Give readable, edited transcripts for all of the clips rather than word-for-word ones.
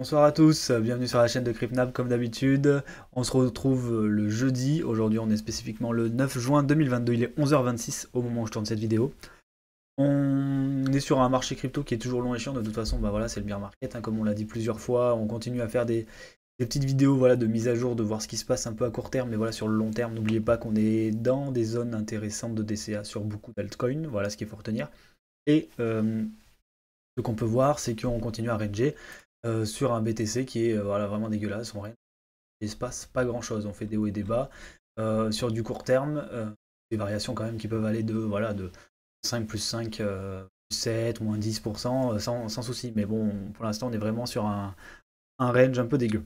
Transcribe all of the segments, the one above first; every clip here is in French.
Bonsoir à tous, bienvenue sur la chaîne de CryptNab comme d'habitude. On se retrouve le jeudi. Aujourd'hui, on est spécifiquement le 9 juin 2022. Il est 11h26 au moment où je tourne cette vidéo. On est sur un marché crypto qui est toujours long et chiant. De toute façon, bah voilà, c'est le bear market, hein, comme on l'a dit plusieurs fois. On continue à faire des petites vidéos, voilà, de mise à jour, de voir ce qui se passe un peu à court terme. Mais voilà, sur le long terme, n'oubliez pas qu'on est dans des zones intéressantes de DCA sur beaucoup d'altcoins. Voilà ce qu'il faut retenir. Et ce qu'on peut voir, c'est qu'on continue à ranger sur un BTC qui est voilà, vraiment dégueulasse. Il se passe pas grand chose. On fait des hauts et des bas. Sur du court terme, des variations quand même qui peuvent aller de 5 plus 5, plus 7, moins 10%, sans souci. Mais bon, pour l'instant, on est vraiment sur un range un peu dégueu.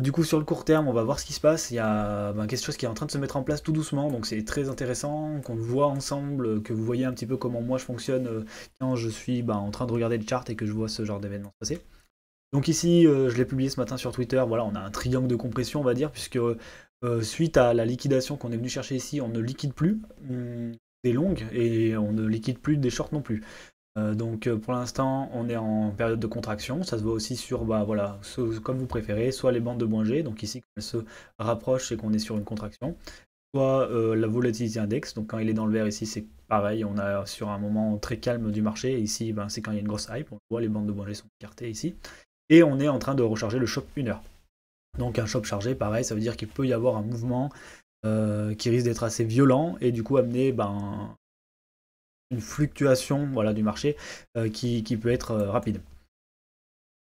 Du coup, sur le court terme, on va voir ce qui se passe. Il y a quelque chose qui est en train de se mettre en place tout doucement, donc c'est très intéressant qu'on le voit ensemble, que vous voyez un petit peu comment moi je fonctionne quand je suis en train de regarder le chart et que je vois ce genre d'événement se passer. Donc ici, je l'ai publié ce matin sur Twitter, voilà, on a un triangle de compression, on va dire, puisque suite à la liquidation qu'on est venu chercher ici, on ne liquide plus des longues et on ne liquide plus des shorts non plus. Donc pour l'instant, on est en période de contraction. Ça se voit aussi sur, voilà, comme vous préférez, soit les bandes de Bollinger, donc ici, quand elles se rapprochent, c'est qu'on est sur une contraction, soit la volatility index, donc quand il est dans le vert ici, c'est pareil, on a sur un moment très calme du marché, et ici, c'est quand il y a une grosse hype, on voit les bandes de Bollinger sont écartées ici, et on est en train de recharger le shop 1 heure. Donc un shop chargé, pareil, ça veut dire qu'il peut y avoir un mouvement qui risque d'être assez violent, et du coup amener une fluctuation voilà, du marché qui peut être rapide.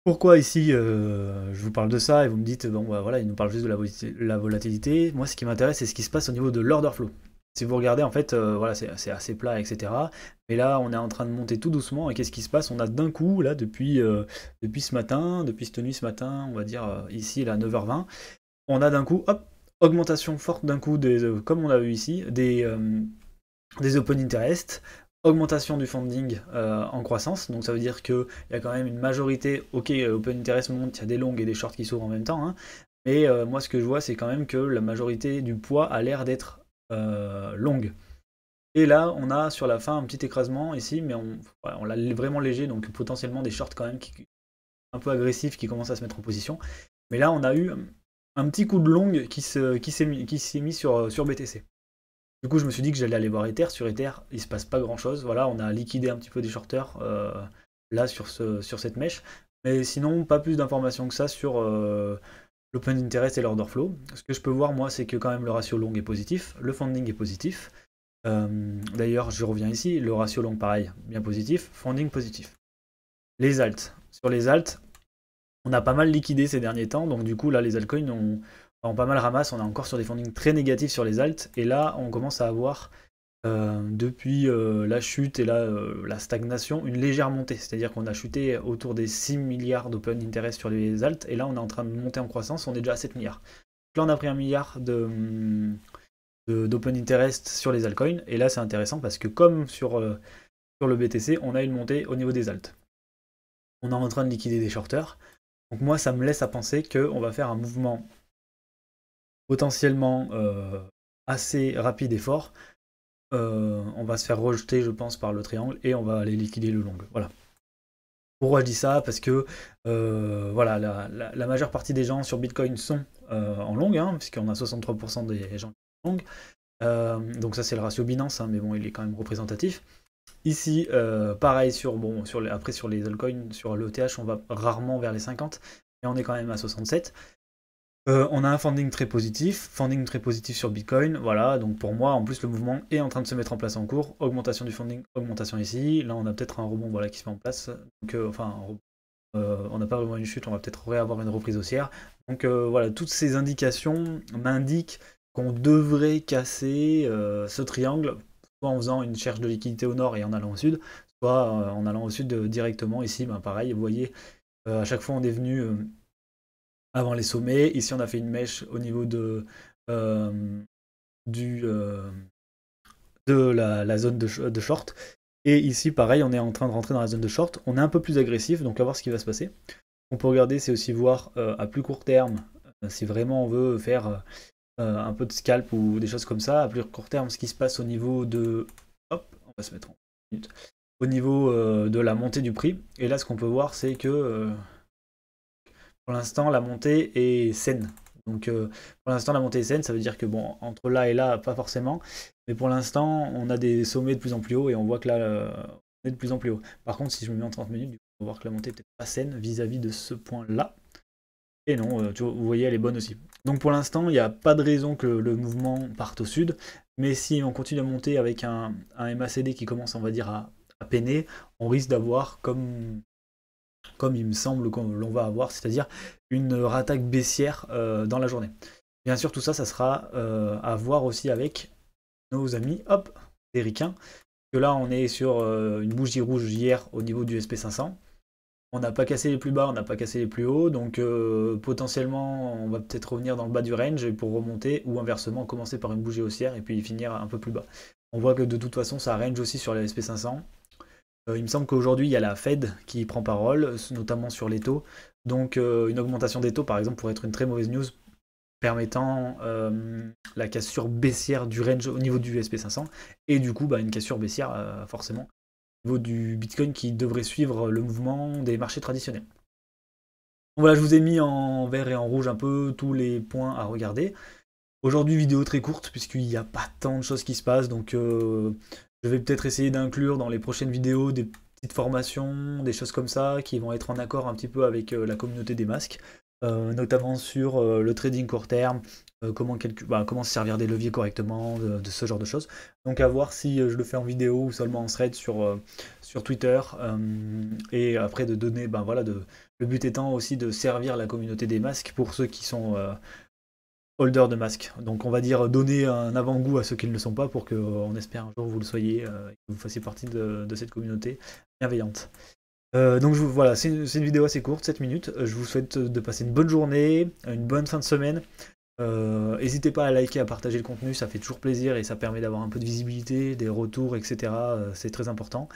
Pourquoi ici je vous parle de ça et vous me dites, bon bah, voilà, il nous parle juste de la volatilité. Moi, ce qui m'intéresse, c'est ce qui se passe au niveau de l'order flow. Si vous regardez, en fait, voilà, c'est assez plat, etc. Mais là, on est en train de monter tout doucement. Et qu'est-ce qui se passe? On a d'un coup, là, depuis ce matin, depuis cette nuit ce matin, on va dire ici, là, 9h20, on a d'un coup, hop, augmentation forte d'un coup, comme on a eu ici, des open interest, augmentation du funding en croissance, donc ça veut dire qu'il y a quand même une majorité, ok, open interest monte, il y a des longues et des shorts qui s'ouvrent en même temps, hein, mais moi ce que je vois c'est quand même que la majorité du poids a l'air d'être longue. Et là on a sur la fin un petit écrasement ici, mais voilà, on l'a vraiment léger, donc potentiellement des shorts quand même un peu agressifs qui commencent à se mettre en position. Mais là on a eu un petit coup de longue qui s'est mis sur BTC. Du coup, je me suis dit que j'allais aller voir Ether. Sur Ether, il se passe pas grand chose. Voilà, on a liquidé un petit peu des shorters là sur cette mèche. Mais sinon, pas plus d'informations que ça sur l'open interest et l'order flow. Ce que je peux voir, moi, c'est que quand même le ratio long est positif, le funding est positif. D'ailleurs, je reviens ici, le ratio long, pareil, bien positif, funding positif. Les alts. Sur les alts, on a pas mal liquidé ces derniers temps, donc du coup, là, les altcoins ont pas mal ramassé. On est encore sur des fundings très négatifs sur les alts. Et là, on commence à avoir depuis la chute et la stagnation, une légère montée. C'est-à-dire qu'on a chuté autour des 6 milliards d'open interest sur les alts, et là on est en train de monter en croissance, on est déjà à 7 milliards. Là on a pris 1 milliard d'open interest sur les altcoins, et là c'est intéressant parce que comme sur le BTC, on a une montée au niveau des alts. On est en train de liquider des shorters, donc moi ça me laisse à penser qu'on va faire un mouvement potentiellement assez rapide et fort. On va se faire rejeter, je pense, par le triangle et on va aller liquider le long. Voilà. Pourquoi je dis ça? Parce que voilà, la majeure partie des gens sur Bitcoin sont en long, hein, puisqu'on a 63% des gens qui sont en long. Donc ça c'est le ratio Binance, hein, mais bon, il est quand même représentatif. Ici, pareil après sur les altcoins, sur le ETH, on va rarement vers les 50, et on est quand même à 67. On a un funding très positif sur Bitcoin, voilà, donc pour moi, en plus le mouvement est en train de se mettre en place en cours, augmentation du funding, augmentation ici, là on a peut-être un rebond voilà, qui se met en place, donc on n'a pas vraiment une chute, on va peut-être réavoir une reprise haussière, donc voilà, toutes ces indications m'indiquent qu'on devrait casser ce triangle, soit en faisant une cherche de liquidité au nord et en allant au sud, soit en allant au sud directement, ici, pareil, vous voyez, à chaque fois on est venu avant les sommets. Ici, on a fait une mèche au niveau euh, du, euh, de la zone de short. Et ici, pareil, on est en train de rentrer dans la zone de short. On est un peu plus agressif, donc à voir ce qui va se passer. On peut regarder, c'est aussi voir à plus court terme, si vraiment on veut faire un peu de scalp ou des choses comme ça, à plus court terme, ce qui se passe au niveau de... Hop, on va se mettre en minute. Au niveau de la montée du prix. Et là, ce qu'on peut voir, c'est que pour l'instant, la montée est saine. Donc, pour l'instant, la montée est saine, ça veut dire que, bon, entre là et là, pas forcément. Mais pour l'instant, on a des sommets de plus en plus haut et on voit que là, on est de plus en plus haut. Par contre, si je me mets en 30 minutes, on va voir que la montée est peut-être pas saine vis-à-vis de ce point-là. Et non, vous voyez, elle est bonne aussi. Donc pour l'instant, il n'y a pas de raison que le mouvement parte au sud. Mais si on continue à monter avec un MACD qui commence, on va dire, à peiner, on risque d'avoir, comme il me semble que l'on va avoir, c'est-à-dire une rattaque baissière dans la journée. Bien sûr, tout ça, ça sera à voir aussi avec nos amis, hop, les ricains. Que là, on est sur une bougie rouge hier au niveau du SP500. On n'a pas cassé les plus bas, on n'a pas cassé les plus hauts, donc potentiellement on va peut-être revenir dans le bas du range pour remonter, ou inversement commencer par une bougie haussière et puis finir un peu plus bas. On voit que de toute façon ça range aussi sur les SP500. Il me semble qu'aujourd'hui il y a la Fed qui prend parole, notamment sur les taux, donc une augmentation des taux par exemple pourrait être une très mauvaise news permettant la cassure baissière du range au niveau du SP500 et du coup une cassure baissière forcément niveau du Bitcoin qui devrait suivre le mouvement des marchés traditionnels. Donc voilà, je vous ai mis en vert et en rouge un peu tous les points à regarder. Aujourd'hui, vidéo très courte, puisqu'il n'y a pas tant de choses qui se passent, donc je vais peut-être essayer d'inclure dans les prochaines vidéos des petites formations, des choses comme ça, qui vont être en accord un petit peu avec la communauté des masques, notamment sur le trading court terme, comment se servir des leviers correctement, de ce genre de choses. Donc à voir si je le fais en vidéo ou seulement en thread sur Twitter. Et après de donner, le but étant aussi de servir la communauté des masques pour ceux qui sont holders de masques. Donc on va dire donner un avant-goût à ceux qui ne le sont pas pour qu'on espère un jour vous le soyez et que vous fassiez partie de cette communauté bienveillante. Donc voilà, c'est une vidéo assez courte, 7 minutes. Je vous souhaite de passer une bonne journée, une bonne fin de semaine. N'hésitez pas à liker, à partager le contenu, ça fait toujours plaisir et ça permet d'avoir un peu de visibilité, des retours, etc. C'est très important.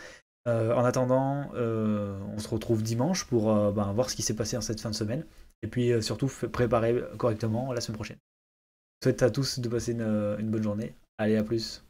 En attendant, on se retrouve dimanche pour voir ce qui s'est passé en cette fin de semaine. Et puis surtout, préparer correctement la semaine prochaine. Je souhaite à tous de passer une bonne journée. Allez, à plus.